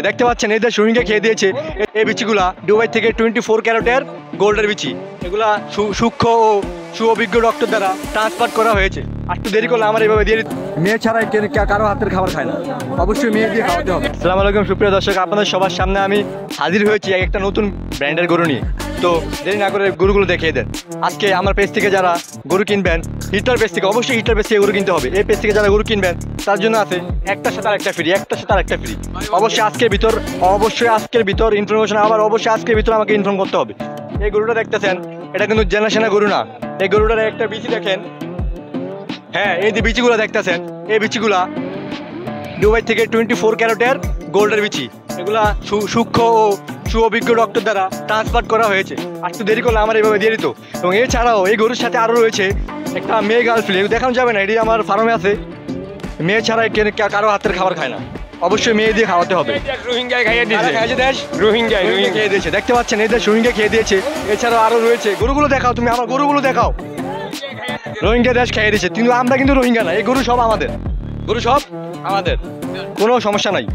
দেখতে পাচ্ছেন এই দেশ রোহিঙ্গা খেয়ে দিয়েছে। এই বিচিগুলা দুবাই থেকে 24 ক্যারেটের গোল্ডের বিচি, এগুলা সূক্ষ্ম ও সুঅভিজ্ঞ ডক্টর দ্বারা ট্রান্সফার করা হয়েছে। আর একটু দেরি করলে আমার এইভাবে দিয়ে মেয়ে ছাড়াই কারো হাতের খাবার খায় না, অবশ্যই মেয়ে দিয়ে খাওয়াতে হবে। আসসালামু আলাইকুম সুপ্রিয় দর্শক, আপনাদের সবার সামনে আমি হাজির হয়েছি একটা নতুন ব্র্যান্ডের গরু নিয়ে। তো দেরি না করে গরুগুলো দেখিয়ে দেন। আজকে আমার পেজ থেকে যারা গরু কিনবেন, হিটার পেজ থেকে, অবশ্যই হিটার পেজ থেকে গরু কিনতে হবে। এই পেজ থেকে যারা গরু কিনবেন তার জন্য আছে একটার সাথে আরেকটা ফ্রি, একটার সাথে আরেকটা ফ্রি। অবশ্যই আজকের ভিতর ইনফরমেশন, আবার অবশ্যই আজকের ভিতর আমাকে ইনফর্ম করতে হবে। এই গরুটা দেখতেছেন, এটা কিন্তু জেনারেশনের গরু না। এই গরুটার একটা বিচি দেখেন, হ্যাঁ এই যে বিচিগুলো দেখতেছেন, এই বিচিগুলা দুবাই থেকে 24 ক্যারেটের গোল্ডের বিচি, এগুলা সূক্ষ্ম ও সুঅভিজ্ঞ ডক্টর দ্বারা ট্রান্সফার করা হয়েছে। আর একটু দেরি করলে আমার এইভাবে দিয়ে দিত। এবং এছাড়াও এই গরুর সাথে আরও রয়েছে একটা মেয়ে গার্লফ্রেন্ড, দেখানো যাবে না, এটি আমার ফার্মে আছে। মেয়ে ছাড়াই কারো হাতের খাবার খায় না, অবশ্যই মেয়ে দিয়ে খাওয়াতে হবে। রোহিঙ্গা খাইয়ে দিয়েছে, রোহিঙ্গা খেয়ে দিয়েছে। দেখতে পাচ্ছেন এই দেশ রোহিঙ্গা খেয়ে দিয়েছে। এছাড়াও আরও রয়েছে, গরুগুলো দেখাও, তুমি আমার গরুগুলো দেখাও। রোহিঙ্গা দেশ খেয়ে দিয়েছে, কিন্তু আমরা কিন্তু রোহিঙ্গা না, এই গরু সব আমাদের, কোনো সমস্যা নাই।